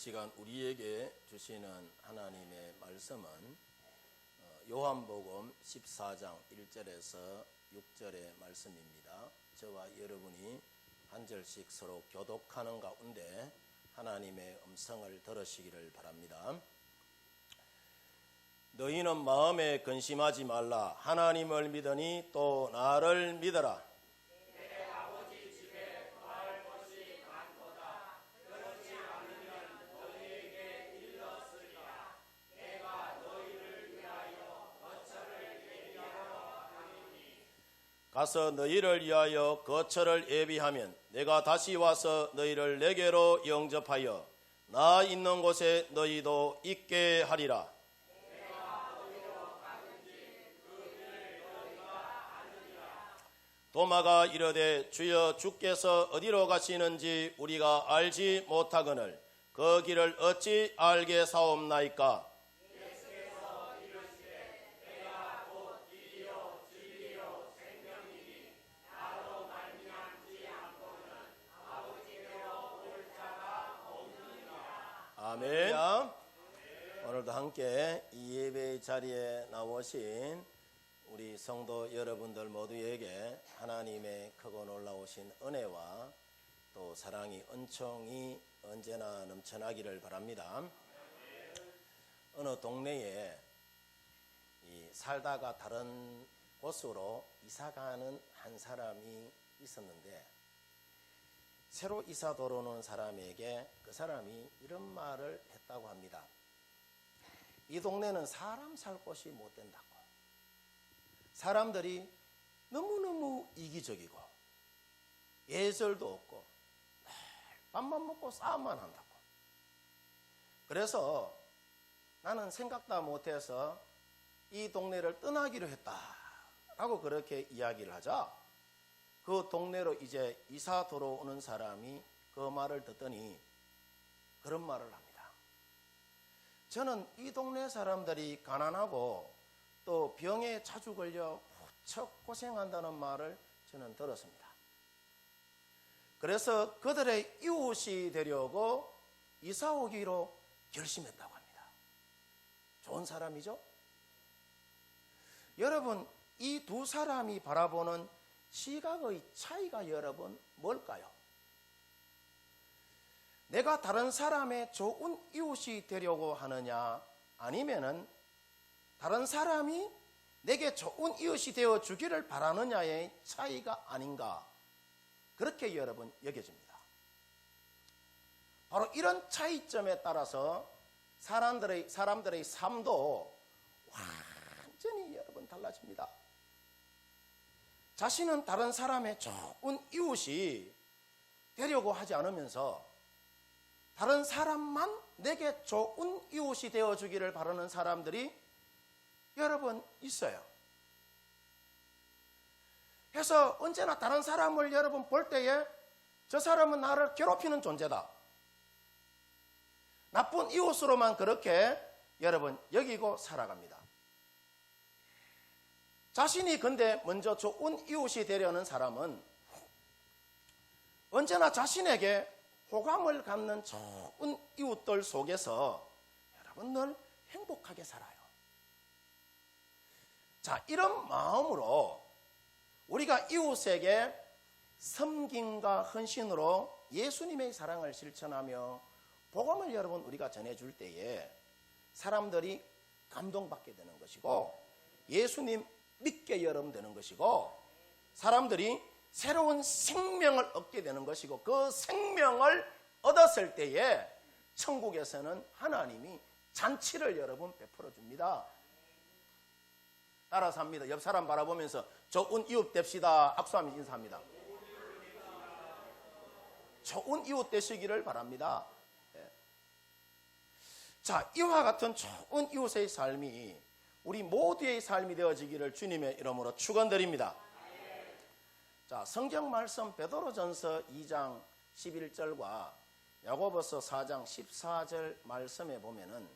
시간 우리에게 주시는 하나님의 말씀은 요한복음 14장 1절에서 6절의 말씀입니다. 저와 여러분이 한 절씩 서로 교독하는 가운데 하나님의 음성을 들으시기를 바랍니다. 너희는 마음에 근심하지 말라. 하나님을 믿으니 또 나를 믿어라. 내 아버지 집에 거할 곳이 많도다. 그렇지 않으면 너희에게 일렀으리라. 내가 너희를 위하여 거처를 예비하러 가노니. 가서 너희를 위하여 거처를 예비하면 내가 다시 와서 너희를 내게로 영접하여 나 있는 곳에 너희도 있게 하리라. 도마가 이르되 주여 주께서 어디로 가시는지 우리가 알지 못하거늘 그 길을 어찌 알게 사옵나이까? 예수께서 이르시되 내가 곧 길이요 진리요 생명이니 나로 말미암지 않고는 아버지께로 올 자가 없느니라. 아멘. 오늘도 함께 이 예배의 자리에 나오신 우리 성도 여러분들 모두에게 하나님의 크고 놀라우신 은혜와 또 사랑이 은총이 언제나 넘쳐나기를 바랍니다. 어느 동네에 살다가 다른 곳으로 이사가는 한 사람이 있었는데 새로 이사 들어오는 사람에게 그 사람이 이런 말을 했다고 합니다. 이 동네는 사람 살 곳이 못 된다고. 사람들이 너무너무 이기적이고 예절도 없고 밥만 먹고 싸움만 한다고. 그래서 나는 생각도 못해서 이 동네를 떠나기로 했다라고 그렇게 이야기를 하자 그 동네로 이제 이사 들어오는 사람이 그 말을 듣더니 그런 말을 합니다. 저는 이 동네 사람들이 가난하고 또 병에 자주 걸려 무척 고생한다는 말을 저는 들었습니다. 그래서 그들의 이웃이 되려고 이사 오기로 결심했다고 합니다. 좋은 사람이죠? 여러분, 이 두 사람이 바라보는 시각의 차이가 여러분 뭘까요? 내가 다른 사람의 좋은 이웃이 되려고 하느냐 아니면은 다른 사람이 내게 좋은 이웃이 되어 주기를 바라느냐의 차이가 아닌가 그렇게 여러분 여겨집니다. 바로 이런 차이점에 따라서 사람들의 삶도 완전히 여러분 달라집니다. 자신은 다른 사람의 좋은 이웃이 되려고 하지 않으면서 다른 사람만 내게 좋은 이웃이 되어 주기를 바라는 사람들이 여러분 있어요. 그래서 언제나 다른 사람을 여러분 볼 때에 저 사람은 나를 괴롭히는 존재다. 나쁜 이웃으로만 그렇게 여러분 여기고 살아갑니다. 자신이 근데 먼저 좋은 이웃이 되려는 사람은 언제나 자신에게 호감을 갖는 좋은 이웃들 속에서 여러분 늘 행복하게 살아요. 자, 이런 마음으로 우리가 이웃에게 섬김과 헌신으로 예수님의 사랑을 실천하며 복음을 여러분 우리가 전해줄 때에 사람들이 감동받게 되는 것이고 예수님 믿게 여러분 되는 것이고 사람들이 새로운 생명을 얻게 되는 것이고 그 생명을 얻었을 때에 천국에서는 하나님이 잔치를 여러분 베풀어 줍니다. 따라서 합니다. 옆 사람 바라보면서 좋은 이웃 됩시다. 악수하면서 인사합니다. 좋은 이웃 되시기를 바랍니다. 자, 이와 같은 좋은 이웃의 삶이 우리 모두의 삶이 되어지기를 주님의 이름으로 축원드립니다. 자, 성경 말씀 베드로전서 2장 11절과 야고보서 4장 14절 말씀에 보면은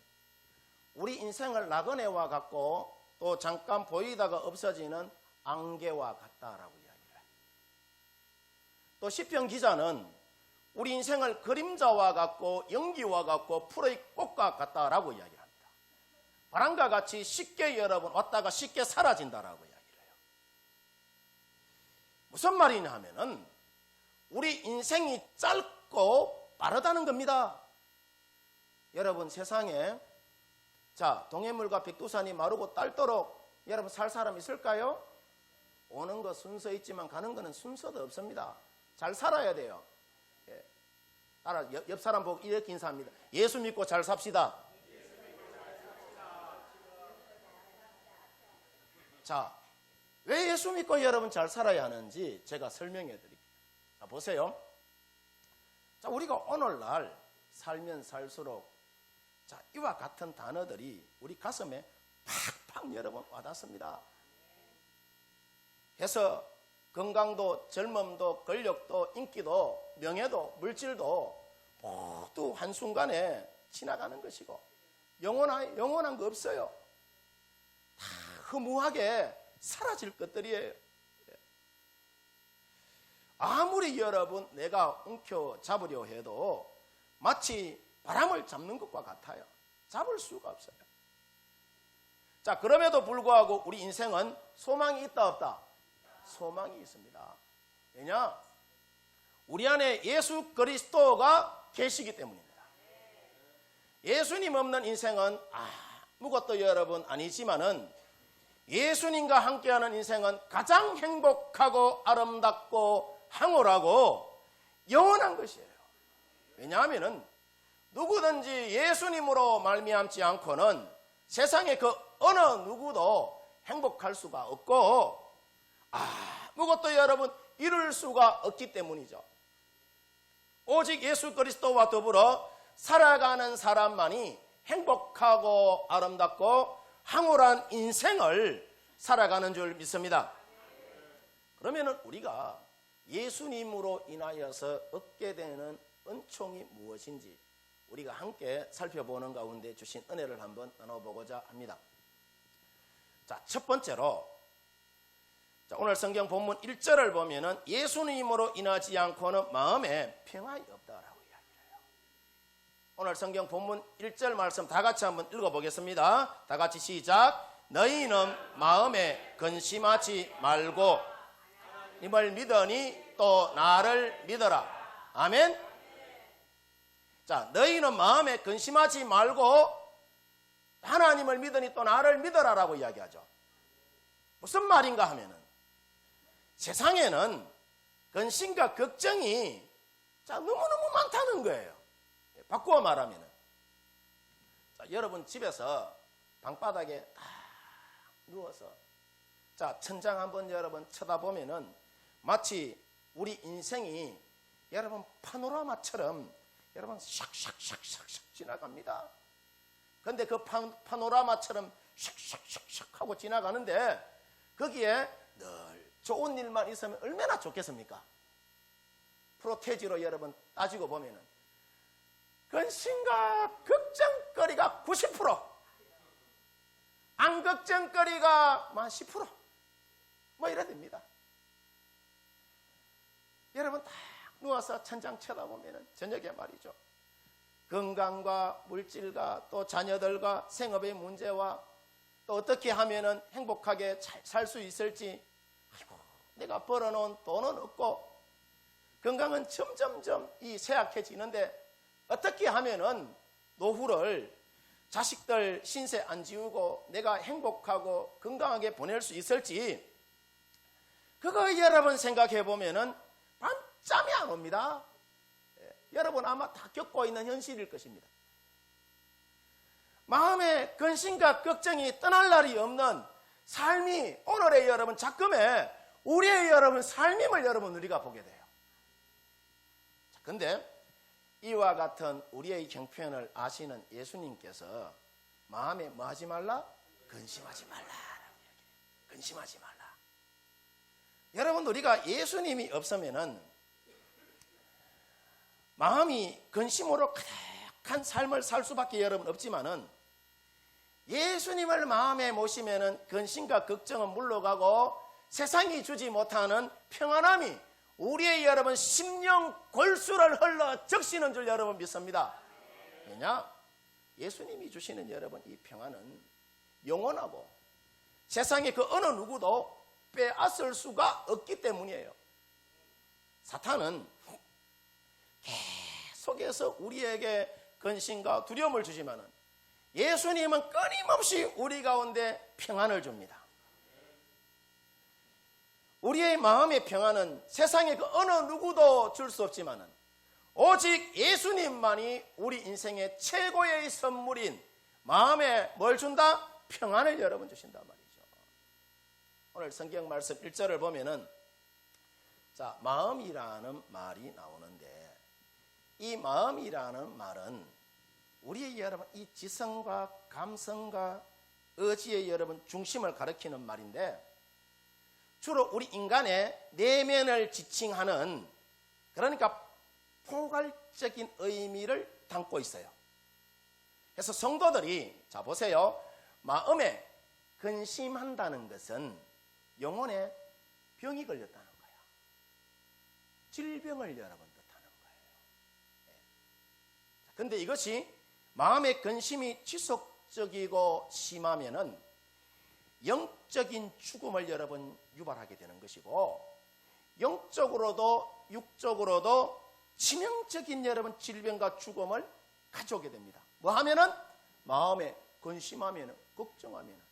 우리 인생을 나그네와 같고 또 잠깐 보이다가 없어지는 안개와 같다라고 이야기를 해요. 또 시편 기자는 우리 인생을 그림자와 같고 연기와 같고 풀의 꽃과 같다라고 이야기를 합니다. 바람과 같이 쉽게 여러분 왔다가 쉽게 사라진다라고 이야기를 해요. 무슨 말이냐 하면은 우리 인생이 짧고 빠르다는 겁니다. 여러분 세상에 자 동해물과 백두산이 마르고 닳도록 여러분 살 사람 있을까요? 오는 거 순서 있지만 가는 거는 순서도 없습니다. 잘 살아야 돼요. 예. 따라 옆 사람 보고 이렇게 인사합니다. 예수 믿고 잘 삽시다. 자, 왜 예수 믿고 여러분 잘 살아야 하는지 제가 설명해 드릴게요. 자, 보세요. 자, 우리가 오늘날 살면 살수록 자, 이와 같은 단어들이 우리 가슴에 팍팍 여러분 와닿습니다. 해서 건강도 젊음도 권력도 인기도 명예도 물질도 모두 한순간에 지나가는 것이고 영원한 거 없어요. 다 허무하게 사라질 것들이에요. 아무리 여러분 내가 움켜잡으려 해도 마치 바람을 잡는 것과 같아요. 잡을 수가 없어요. 자, 그럼에도 불구하고 우리 인생은 소망이 있다 없다? 소망이 있습니다. 왜냐? 우리 안에 예수 그리스도가 계시기 때문입니다. 예수님 없는 인생은 아무것도 여러분 아니지만은 예수님과 함께하는 인생은 가장 행복하고 아름답고 황홀하고 영원한 것이에요. 왜냐하면은 누구든지 예수님으로 말미암지 않고는 세상에 그 어느 누구도 행복할 수가 없고 아무것도 여러분 이룰 수가 없기 때문이죠. 오직 예수 그리스도와 더불어 살아가는 사람만이 행복하고 아름답고 황홀한 인생을 살아가는 줄 믿습니다. 그러면 우리가 예수님으로 인하여서 얻게 되는 은총이 무엇인지 우리가 함께 살펴보는 가운데 주신 은혜를 한번 나눠보고자 합니다. 자, 첫 번째로 자, 오늘 성경 본문 1절을 보면은 예수님으로 인하지 않고는 마음에 평안이 없다라고 이야기를 해요. 오늘 성경 본문 1절 말씀 다 같이 한번 읽어보겠습니다. 다 같이 시작. 너희는 마음에 근심하지 말고 님을 믿으니 또 나를 믿어라. 아멘. 자, 너희는 마음에 근심하지 말고 하나님을 믿으니 또 나를 믿어라라고 이야기하죠. 무슨 말인가 하면은 세상에는 근심과 걱정이 자, 너무너무 많다는 거예요. 바꾸어 말하면은 자, 여러분 집에서 방바닥에 딱 누워서 자, 천장 한번 여러분 쳐다보면은 마치 우리 인생이 여러분 파노라마처럼 여러분 샥샥샥샥 지나갑니다. 그런데 그 파노라마처럼 샥샥샥샥 하고 지나가는데 거기에 늘 좋은 일만 있으면 얼마나 좋겠습니까? 프로테지로 여러분 따지고 보면은 근심과 걱정거리가 90%, 안 걱정거리가 10%, 뭐 이래 됩니다. 여러분 딱 누워서 천장 쳐다보면은 저녁에 말이죠. 건강과 물질과 또 자녀들과 생업의 문제와 또 어떻게 하면은 행복하게 잘 살 수 있을지, 아이고, 내가 벌어놓은 돈은 없고 건강은 점점점 쇠약해지는데 어떻게 하면은 노후를 자식들 신세 안 지우고 내가 행복하고 건강하게 보낼 수 있을지, 그거 여러분 생각해 보면은 밤잠이 안 옵니다. 여러분 아마 다 겪고 있는 현실일 것입니다. 마음에 근심과 걱정이 떠날 날이 없는 삶이 오늘의 여러분 작금에 우리의 여러분 삶임을 여러분 우리가 보게 돼요. 그런데 이와 같은 우리의 형편을 아시는 예수님께서 마음에 뭐 하지 말라? 근심하지 말라. 근심하지 말라. 여러분 우리가 예수님이 없으면은 마음이 근심으로 가득한 삶을 살 수밖에 여러분 없지만은 예수님을 마음에 모시면은 근심과 걱정은 물러가고 세상이 주지 못하는 평안함이 우리의 여러분 심령 골수를 흘러 적시는 줄 여러분 믿습니다. 왜냐? 예수님이 주시는 여러분 이 평안은 영원하고 세상에 그 어느 누구도 빼앗을 수가 없기 때문이에요. 사탄은 계속해서 우리에게 근심과 두려움을 주지만은 예수님은 끊임없이 우리 가운데 평안을 줍니다. 우리의 마음의 평안은 세상에 그 어느 누구도 줄 수 없지만은 오직 예수님만이 우리 인생의 최고의 선물인 마음에 뭘 준다? 평안을 여러분 주신단 말이죠. 오늘 성경 말씀 1절을 보면은 자, 마음이라는 말이 나오는데 이 마음이라는 말은 우리의 여러분 이 지성과 감성과 의지의 여러분 중심을 가리키는 말인데 주로 우리 인간의 내면을 지칭하는 그러니까 포괄적인 의미를 담고 있어요. 그래서 성도들이 자 보세요. 마음에 근심한다는 것은 영혼에 병이 걸렸다는 거야. 질병을 여러분 뜻하는 거예요. 그런데 이것이 마음의 근심이 지속적이고 심하면은 영적인 죽음을 여러분 유발하게 되는 것이고 영적으로도 육적으로도 치명적인 여러분 질병과 죽음을 가져오게 됩니다. 뭐 하면은 마음에 근심하면은 걱정하면은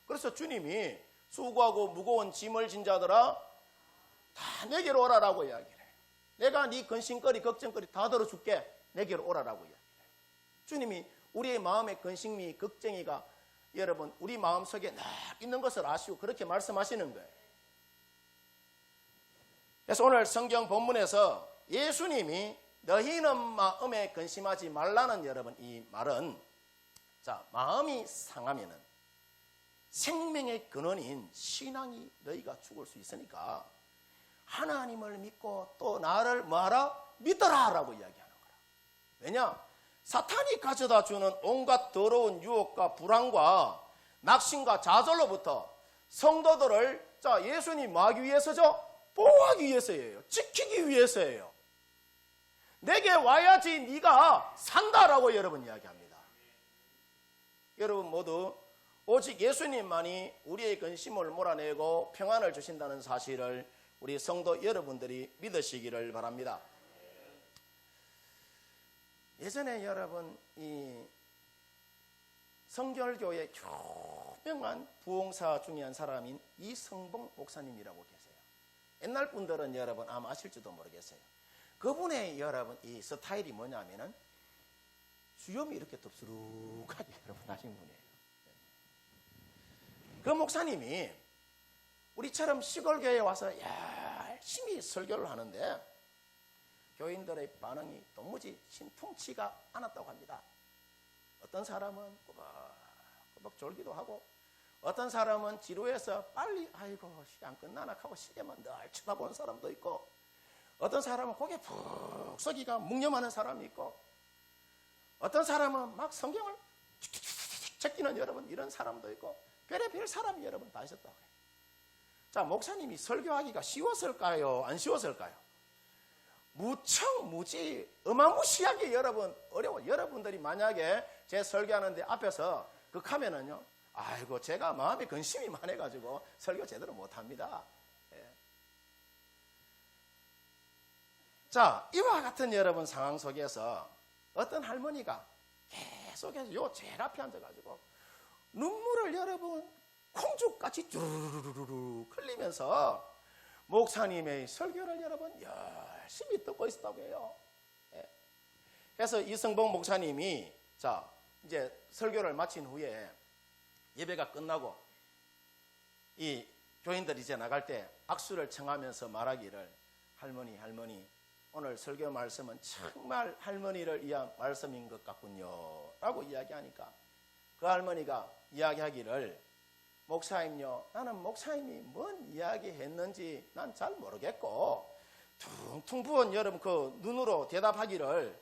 그래서 주님이 수고하고 무거운 짐을 진 자들아 다 내게로 오라라고 이야기를 해요. 내가 네 근심거리 걱정거리 다 들어줄게. 내게로 오라라고 이야기를 해요. 주님이 우리의 마음의 근심이 걱정이가 여러분 우리 마음속에 늘 있는 것을 아시고 그렇게 말씀하시는 거예요. 그래서 오늘 성경 본문에서 예수님이 너희는 마음에 근심하지 말라는 여러분 이 말은 자 마음이 상하면은 생명의 근원인 신앙이 너희가 죽을 수 있으니까 하나님을 믿고 또 나를 뭐하라? 믿어라라고 이야기하는 거라. 왜냐? 사탄이 가져다 주는 온갖 더러운 유혹과 불안과 낙심과 좌절로부터 성도들을 자 예수님 뭐 하기 위해서죠? 보호하기 위해서예요. 지키기 위해서예요. 내게 와야지 네가 산다라고 여러분 이야기합니다. 여러분 모두 오직 예수님만이 우리의 근심을 몰아내고 평안을 주신다는 사실을 우리 성도 여러분들이 믿으시기를 바랍니다. 예전에 여러분 이 성결교회 유명한 부흥사 중에 한 사람인 이성봉 목사님이라고 계세요. 옛날 분들은 여러분 아마 아실지도 모르겠어요. 그분의 여러분 이 스타일이 뭐냐면은 수염이 이렇게 덥수룩하게 여러분 하신 분이에요. 그 목사님이 우리처럼 시골교회에 와서 열심히 설교를 하는데 교인들의 반응이 도무지 심통치가 않았다고 합니다. 어떤 사람은 꼬박꼬박 졸기도 하고 어떤 사람은 지루해서 빨리 아이고 시간 끝나나 하고 시계만 늘 쳐다보는 사람도 있고 어떤 사람은 고개 푹 숙이가 묵념하는 사람이 있고 어떤 사람은 막 성경을 제끼는 여러분 이런 사람도 있고 별의별 사람이 여러분 다 있었다고 해요. 자, 목사님이 설교하기가 쉬웠을까요? 안 쉬웠을까요? 무척 무지 어마무시하게 여러분 어려워. 여러분들이 만약에 제 설교하는데 앞에서 하면은요 아이고 제가 마음에 근심이 많아가지고 설교 제대로 못합니다. 예. 자, 이와 같은 여러분 상황 속에서 어떤 할머니가 계속해서 요 제일 앞에 앉아가지고 눈물을 여러분 콩죽같이 쭈르르르르 흘리면서 목사님의 설교를 여러분 열심히 듣고 있었다고 해요. 예. 그래서 이성봉 목사님이 자 이제 설교를 마친 후에 예배가 끝나고 이 교인들이 이제 나갈 때 악수를 청하면서 말하기를 할머니 오늘 설교 말씀은 정말 할머니를 위한 말씀인 것 같군요 라고 이야기하니까 그 할머니가 이야기하기를 목사님요 나는 목사님이 뭔 이야기 했는지 난 잘 모르겠고 퉁퉁 부은 여러분 그 눈으로 대답하기를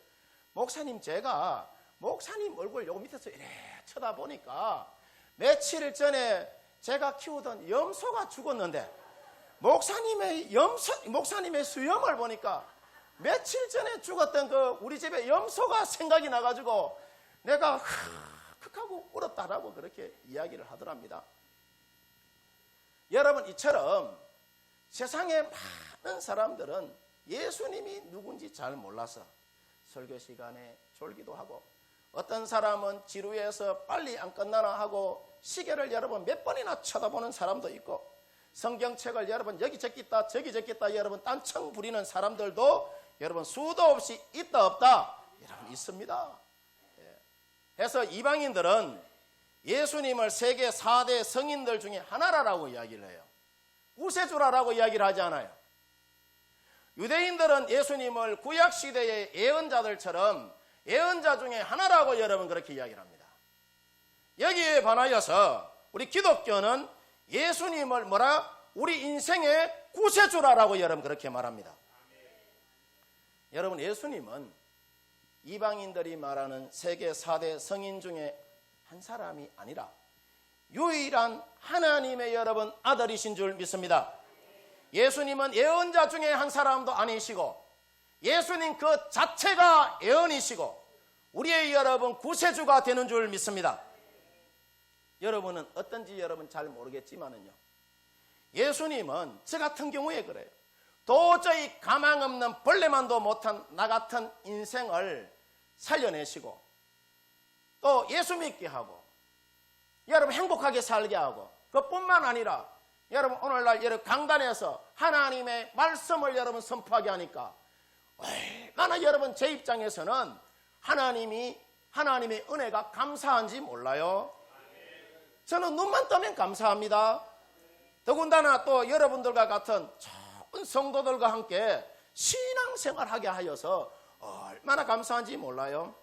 목사님 제가 목사님 얼굴 요 밑에서 이래 쳐다보니까 며칠 전에 제가 키우던 염소가 죽었는데 목사님의 수염을 보니까 며칠 전에 죽었던 그 우리 집의 염소가 생각이 나가지고 내가 하고 울었다라고 그렇게 이야기를 하더랍니다. 여러분, 이처럼 세상에 많은 사람들은 예수님이 누군지 잘 몰라서 설교 시간에 졸기도 하고, 어떤 사람은 지루해서 빨리 안 끝나나 하고 시계를 여러분 몇 번이나 쳐다보는 사람도 있고, 성경책을 여러분 여기 적겠다 저기 적겠다 여러분 딴청 부리는 사람들도 여러분 수도 없이 있다 없다 여러분 있습니다. 그래서 이방인들은 예수님을 세계 4대 성인들 중에 하나라고 이야기를 해요. 구세주라고 이야기를 하지 않아요. 유대인들은 예수님을 구약시대의 예언자들처럼 예언자 중에 하나라고 여러분 그렇게 이야기를 합니다. 여기에 반하여서 우리 기독교는 예수님을 우리 인생의 구세주라고 여러분 그렇게 말합니다. 여러분, 예수님은 이방인들이 말하는 세계 4대 성인 중에 한 사람이 아니라 유일한 하나님의 여러분 아들이신 줄 믿습니다. 예수님은 예언자 중에 한 사람도 아니시고 예수님 그 자체가 예언이시고 우리의 여러분 구세주가 되는 줄 믿습니다. 여러분은 어떤지 여러분 잘 모르겠지만은요, 예수님은 저 같은 경우에 그래요. 도저히 가망 없는 벌레만도 못한 나 같은 인생을 살려내시고 또 예수 믿게 하고 여러분 행복하게 살게 하고, 그뿐만 아니라 여러분 오늘날 여러분 강단에서 하나님의 말씀을 여러분 선포하게 하니까 얼마나 여러분 제 입장에서는 하나님의 은혜가 감사한지 몰라요. 저는 눈만 뜨면 감사합니다. 더군다나 또 여러분들과 같은 좋은 성도들과 함께 신앙생활하게 하여서 얼마나 감사한지 몰라요.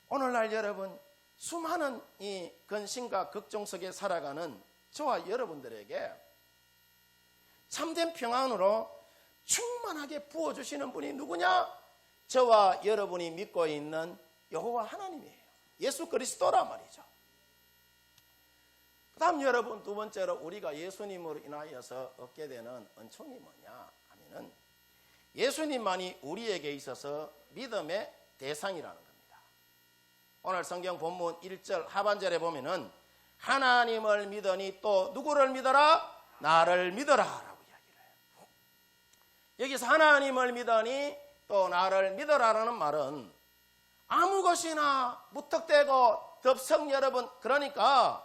오늘날 여러분 수많은 이 근심과 걱정 속에 살아가는 저와 여러분들에게 참된 평안으로 충만하게 부어주시는 분이 누구냐? 저와 여러분이 믿고 있는 여호와 하나님이에요. 예수 그리스도라 말이죠. 그 다음 여러분, 두 번째로 우리가 예수님으로 인하여서 얻게 되는 은총이 뭐냐 하면은 예수님만이 우리에게 있어서 믿음의 대상이라는 겁니다. 오늘 성경 본문 1절 하반절에 보면은 하나님을 믿으니 또 누구를 믿어라? 나를 믿어라 라고 이야기를 해요. 여기서 하나님을 믿으니 또 나를 믿어라라는 말은 아무 것이나 무턱대고 덥석 여러분 그러니까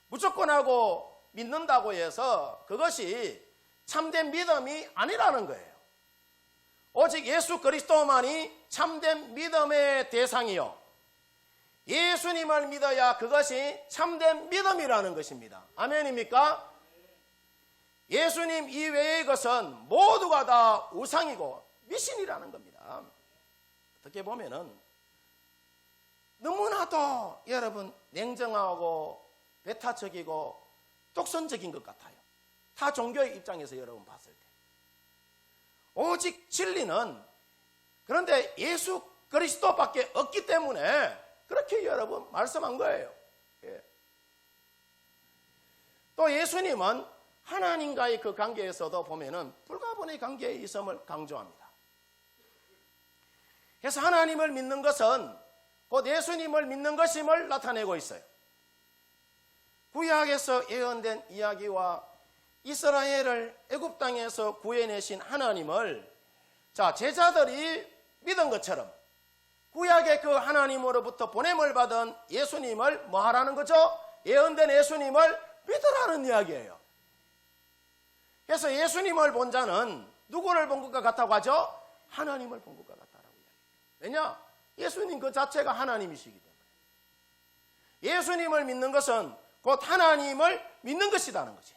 무조건 하고 믿는다고 해서 그것이 참된 믿음이 아니라는 거예요. 오직 예수 그리스도만이 참된 믿음의 대상이요, 예수님을 믿어야 그것이 참된 믿음이라는 것입니다. 아멘입니까? 예수님 이외의 것은 모두가 다 우상이고 미신이라는 겁니다. 어떻게 보면은 너무나도 여러분 냉정하고 배타적이고 독선적인 것 같아요. 타 종교의 입장에서 여러분 봤을 때. 오직 진리는 그런데 예수 그리스도밖에 없기 때문에 그렇게 여러분 말씀한 거예요. 예. 또 예수님은 하나님과의 그 관계에서도 보면은 불가분의 관계에 있음을 강조합니다. 그래서 하나님을 믿는 것은 곧 예수님을 믿는 것임을 나타내고 있어요. 구약에서 예언된 이야기와 이스라엘을 애굽 땅에서 구해내신 하나님을 제자들이 믿은 것처럼 구약의 그 하나님으로부터 보냄을 받은 예수님을 뭐 하라는 거죠? 예언된 예수님을 믿으라는 이야기예요. 그래서 예수님을 본 자는 누구를 본 것과 같다고 하죠? 하나님을 본 것과 같다라고 이야기해요. 왜냐? 예수님 그 자체가 하나님이시기 때문에. 예수님을 믿는 것은 곧 하나님을 믿는 것이라는 거지.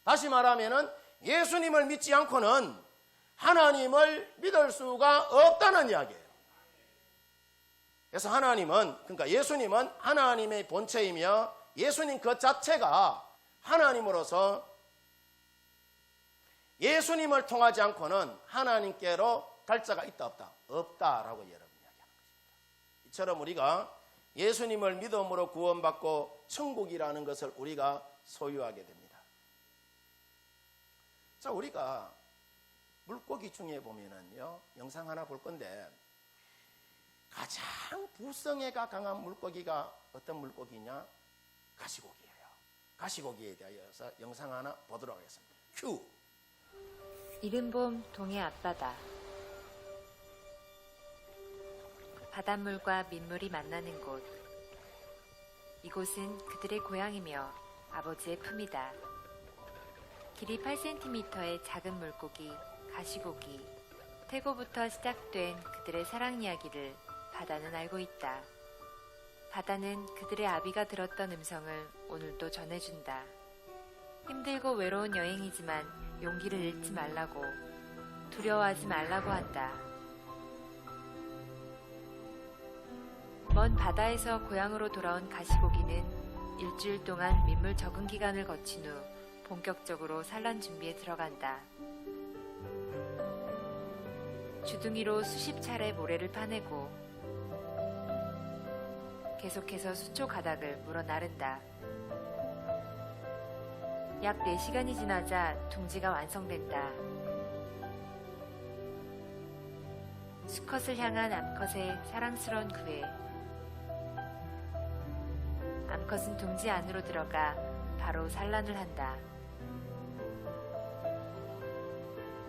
다시 말하면은 예수님을 믿지 않고는 하나님을 믿을 수가 없다는 이야기예요. 그래서 그러니까 예수님은 하나님의 본체이며 예수님 그 자체가 하나님으로서 예수님을 통하지 않고는 하나님께로 갈 자가 있다 없다? 없다라고 여러분 이야기하는 것입니다. 이처럼 우리가 예수님을 믿음으로 구원받고 천국이라는 것을 우리가 소유하게 됩니다. 자, 우리가 물고기 중에 보면은요, 영상 하나 볼 건데, 가장 부성애가 강한 물고기가 어떤 물고기냐? 가시고기예요. 가시고기에 대해서 영상 하나 보도록 하겠습니다. 큐! 이른봄 동해 앞바다. 바닷물과 민물이 만나는 곳. 이곳은 그들의 고향이며 아버지의 품이다. 길이 8cm의 작은 물고기, 가시고기. 태고부터 시작된 그들의 사랑 이야기를 바다는 알고 있다. 바다는 그들의 아비가 들었던 음성을 오늘도 전해준다. 힘들고 외로운 여행이지만 용기를 잃지 말라고, 두려워하지 말라고 한다. 먼 바다에서 고향으로 돌아온 가시고기는 일주일 동안 민물 적응 기간을 거친 후 본격적으로 산란 준비에 들어간다. 주둥이로 수십 차례 모래를 파내고 계속해서 수초 가닥을 물어 나른다. 약 4시간이 지나자 둥지가 완성된다. 수컷을 향한 암컷의 사랑스러운 구애. 암컷은 둥지 안으로 들어가 바로 산란을 한다.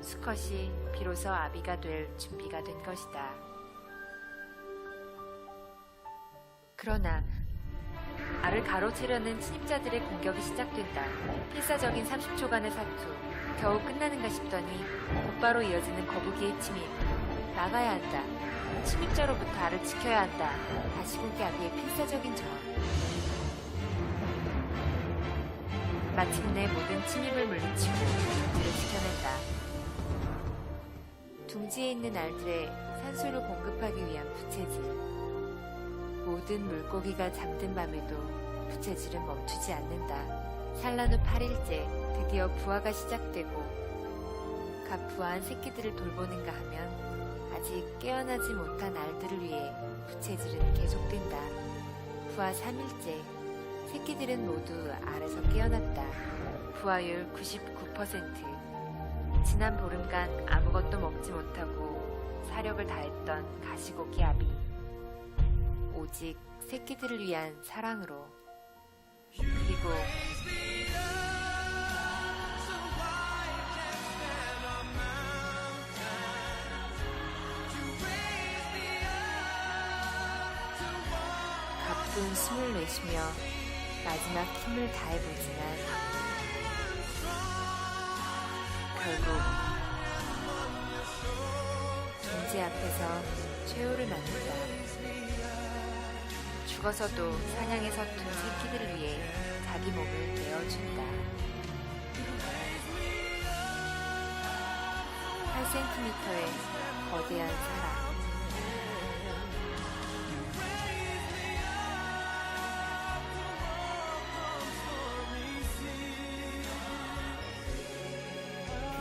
수컷이 비로소 아비가 될 준비가 된 것이다. 그러나 알을 가로채려는 침입자들의 공격이 시작된다. 필사적인 30초간의 사투. 겨우 끝나는가 싶더니 곧바로 이어지는 거북이의 침입. 막아야 한다. 침입자로부터 알을 지켜야 한다. 가시고기 아비의 필사적인 저항. 마침내 모든 침입을 물리치고 둥지를 지켜낸다. 둥지에 있는 알들의 산소를 공급하기 위한 부채질. 모든 물고기가 잠든 밤에도 부채질은 멈추지 않는다. 산란 후 8일째 드디어 부화가 시작되고 갓 부화한 새끼들을 돌보는가 하면 아직 깨어나지 못한 알들을 위해 부채질은 계속된다. 부화 3일째 새끼들은 모두 알에서 깨어났다. 부화율 99%. 지난 보름간 아무것도 먹지 못하고 사력을 다했던 가시고기 아비. 오직 새끼들을 위한 사랑으로. 그리고 가쁜 숨을 내쉬며 마지막 힘을 다해보지만 결국 둥지 앞에서 최후를 맞는다. 죽어서도 사냥에 서툰 새끼들을 위해 자기 몸을 내어준다. 8cm의 거대한 사랑.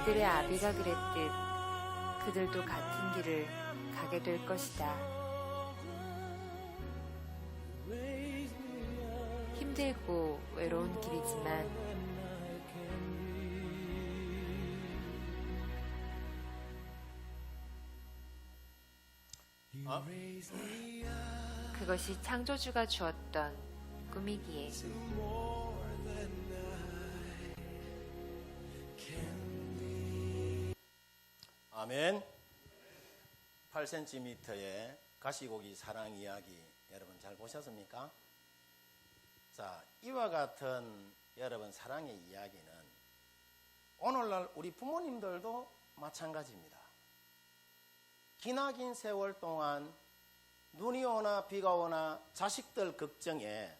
그들의 아비가 그랬듯 그들도 같은 길을 가게 될 것이다. 힘들고 외로운 길이지만 그것이 창조주가 주었던 꿈이기에. 아멘. 8cm의 가시고기 사랑 이야기 여러분 잘 보셨습니까? 자, 이와 같은 여러분 사랑의 이야기는 오늘날 우리 부모님들도 마찬가지입니다. 기나긴 세월 동안 눈이 오나 비가 오나 자식들 걱정에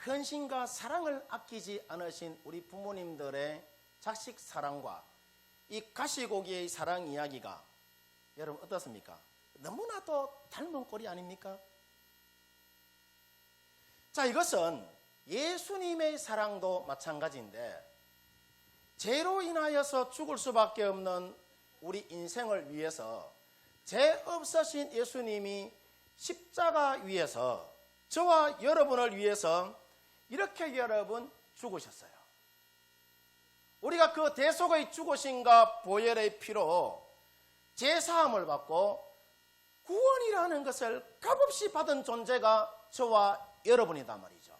헌신과 사랑을 아끼지 않으신 우리 부모님들의 자식 사랑과 이 가시고기의 사랑 이야기가 여러분 어떻습니까? 너무나도 닮은 꼴이 아닙니까? 자, 이것은 예수님의 사랑도 마찬가지인데 죄로 인하여서 죽을 수밖에 없는 우리 인생을 위해서 죄 없으신 예수님이 십자가 위에서 저와 여러분을 위해서 이렇게 여러분 죽으셨어요. 우리가 그 대속의 죽으심과 보혈의 피로 제사함을 받고 구원이라는 것을 값없이 받은 존재가 저와 여러분이단 말이죠.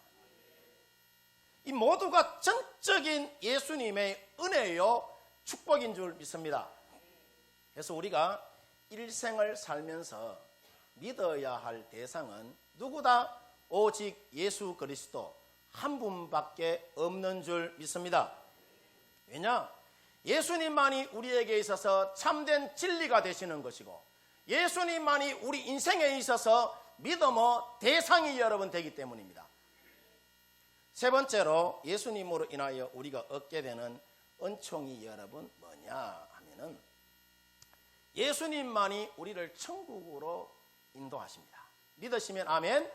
이 모두가 전적인 예수님의 은혜요 축복인 줄 믿습니다. 그래서 우리가 일생을 살면서 믿어야 할 대상은 누구다? 오직 예수 그리스도 한 분밖에 없는 줄 믿습니다. 왜냐? 예수님만이 우리에게 있어서 참된 진리가 되시는 것이고 예수님만이 우리 인생에 있어서 믿음의 대상이 여러분 되기 때문입니다. 세 번째로 예수님으로 인하여 우리가 얻게 되는 은총이 여러분 뭐냐 하면은 예수님만이 우리를 천국으로 인도하십니다. 믿으시면 아멘.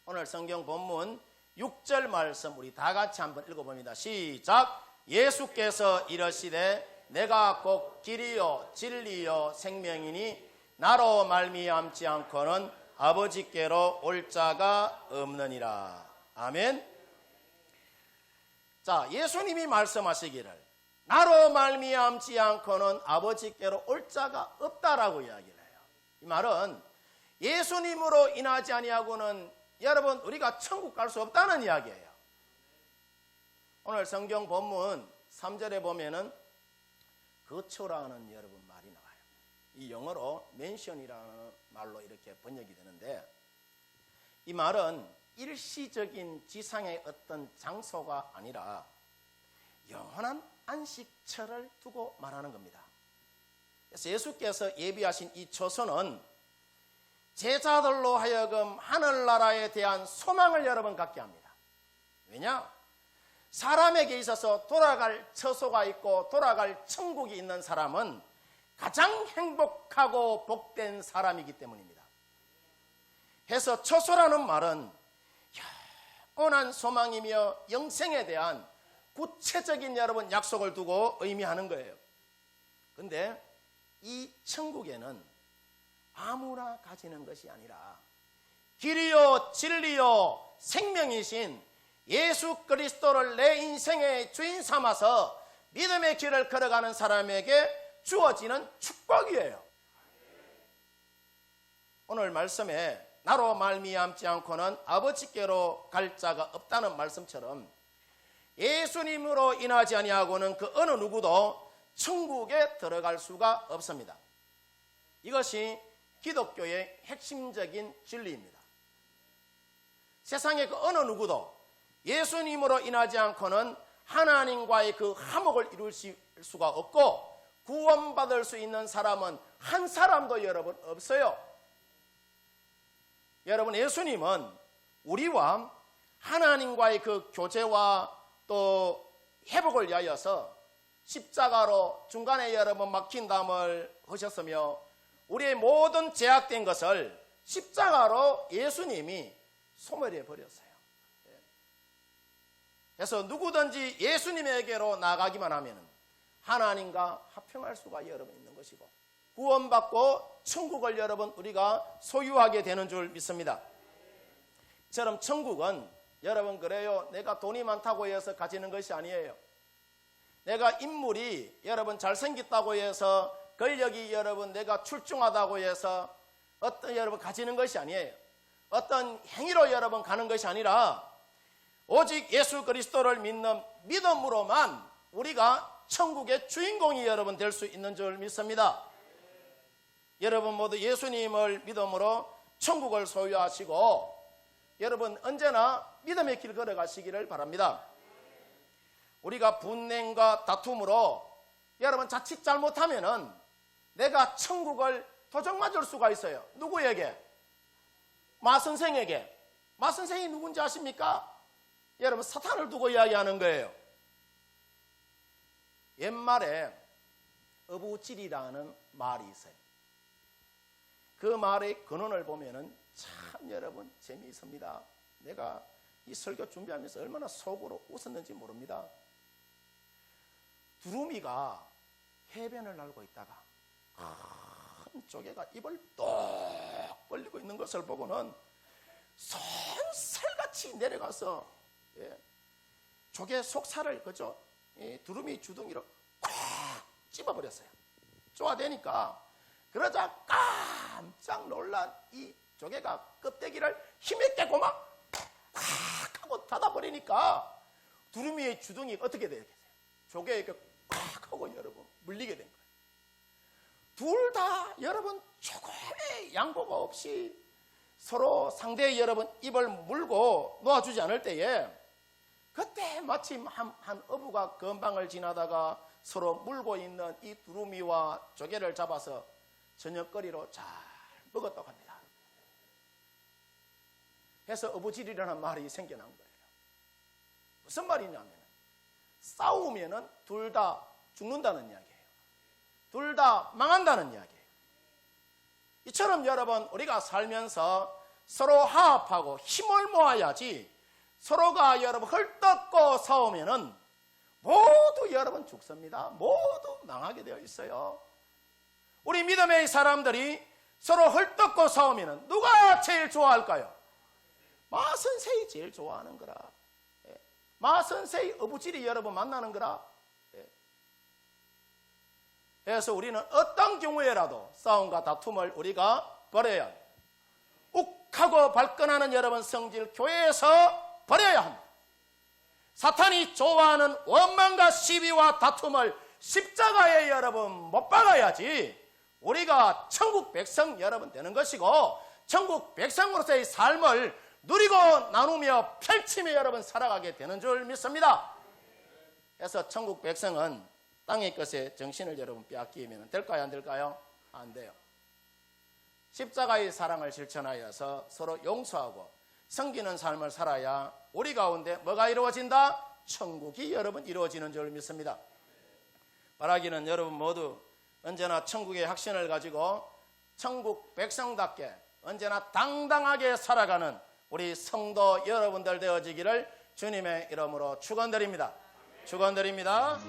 오늘 성경 본문 6절 말씀 우리 다 같이 한번 읽어봅니다. 시작. 예수께서 이르시되 내가 곧 길이요 진리요 생명이니 나로 말미암지 않고는 아버지께로 올 자가 없느니라. 아멘. 자, 예수님이 말씀하시기를 나로 말미암지 않고는 아버지께로 올 자가 없다라고 이야기를 해요. 이 말은 예수님으로 인하지 아니하고는 여러분 우리가 천국 갈 수 없다는 이야기예요. 오늘 성경 본문 3절에 보면은 거처라는 여러분 말이 나와요. 이 영어로 맨션이라는 말로 이렇게 번역이 되는데 이 말은 일시적인 지상의 어떤 장소가 아니라 영원한 안식처를 두고 말하는 겁니다. 그래서 예수께서 예비하신 이 초소는 제자들로 하여금 하늘나라에 대한 소망을 여러분 갖게 합니다. 왜냐? 사람에게 있어서 돌아갈 처소가 있고 돌아갈 천국이 있는 사람은 가장 행복하고 복된 사람이기 때문입니다. 해서 처소라는 말은 영원한 소망이며 영생에 대한 구체적인 여러분 약속을 두고 의미하는 거예요. 그런데 이 천국에는 아무나 가지는 것이 아니라 길이요 진리요 생명이신 예수 그리스도를 내 인생의 주인 삼아서 믿음의 길을 걸어가는 사람에게 주어지는 축복이에요. 오늘 말씀에 나로 말미암지 않고는 아버지께로 갈 자가 없다는 말씀처럼 예수님으로 인하지 아니하고는 그 어느 누구도 천국에 들어갈 수가 없습니다. 이것이 기독교의 핵심적인 진리입니다. 세상의 그 어느 누구도 예수님으로 인하지 않고는 하나님과의 그 화목을 이룰 수가 없고 구원받을 수 있는 사람은 한 사람도 여러분 없어요. 여러분 예수님은 우리와 하나님과의 그 교제와 또 회복을 위하여서 십자가로 중간에 여러분 막힌 담을 하셨으며 우리의 모든 제약된 것을 십자가로 예수님이 소멸해 버렸어요. 그래서 누구든지 예수님에게로 나가기만 하면 하나님과 화평할 수가 여러분 있는 것이고 구원받고 천국을 여러분 우리가 소유하게 되는 줄 믿습니다. 이처럼 천국은 여러분 그래요. 내가 돈이 많다고 해서 가지는 것이 아니에요. 내가 인물이 여러분 잘생겼다고 해서 권력이 여러분 내가 출중하다고 해서 어떤 여러분 가지는 것이 아니에요. 어떤 행위로 여러분 가는 것이 아니라 오직 예수 그리스도를 믿는 믿음으로만 우리가 천국의 주인공이 여러분 될 수 있는 줄 믿습니다. 여러분 모두 예수님을 믿음으로 천국을 소유하시고 여러분 언제나 믿음의 길 걸어가시기를 바랍니다. 우리가 분냉과 다툼으로 여러분 자칫 잘못하면은 내가 천국을 도적 맞을 수가 있어요. 누구에게? 마선생에게. 마선생이 누군지 아십니까? 여러분 사탄을 두고 이야기하는 거예요. 옛말에 어부질이라는 말이 있어요. 그 말의 근원을 보면은 참 여러분 재미있습니다. 내가 이 설교 준비하면서 얼마나 속으로 웃었는지 모릅니다. 두루미가 해변을 날고 있다가 큰 조개가 입을 똑 벌리고 있는 것을 보고는 손살같이 내려가서 조개 속살을 그죠 이 두루미 주둥이를 꽉 찝어버렸어요. 쪼아대니까 그러자 깜짝 놀란 이 조개가 껍데기를 힘있게 고막 꽉 하고 닫아버리니까 두루미의 주둥이가 어떻게 되겠어요? 조개에게 꽉 하고 여러분 물리게 된 거예요. 둘 다 여러분 조금의 양보가 없이 서로 상대의 여러분 입을 물고 놓아주지 않을 때에 그때 마침 한 어부가 건방을 지나다가 서로 물고 있는 이 두루미와 조개를 잡아서 저녁거리로 잘 먹었다고 합니다. 그래서 어부질이라는 말이 생겨난 거예요. 무슨 말이냐면 싸우면은 둘 다 죽는다는 이야기예요. 둘 다 망한다는 이야기예요. 이처럼 여러분 우리가 살면서 서로 화합하고 힘을 모아야지 서로가 여러분 헐떡고 싸우면은 모두 여러분 죽습니다. 모두 망하게 되어 있어요. 우리 믿음의 사람들이 서로 헐떡고 싸우면은 누가 제일 좋아할까요? 마선생이 제일 좋아하는 거라. 마선생이 어부질이 여러분 만나는 거라. 그래서 우리는 어떤 경우에라도 싸움과 다툼을 우리가 버려야 합니다. 욱하고 발끈하는 여러분 성질 교회에서 버려야 합니다. 사탄이 좋아하는 원망과 시비와 다툼을 십자가에 여러분 못 박아야지 우리가 천국 백성 여러분 되는 것이고 천국 백성으로서의 삶을 누리고 나누며 펼치며 여러분 살아가게 되는 줄 믿습니다. 그래서 천국 백성은 땅의 것에 정신을 여러분 빼앗기면 될까요? 안 될까요? 안 돼요. 십자가의 사랑을 실천하여서 서로 용서하고 섬기는 삶을 살아야 우리 가운데 뭐가 이루어진다? 천국이 여러분 이루어지는 줄 믿습니다. 바라기는 여러분 모두 언제나 천국의 확신을 가지고 천국 백성답게 언제나 당당하게 살아가는 우리 성도 여러분들 되어지기를 주님의 이름으로 축원드립니다. 축원드립니다.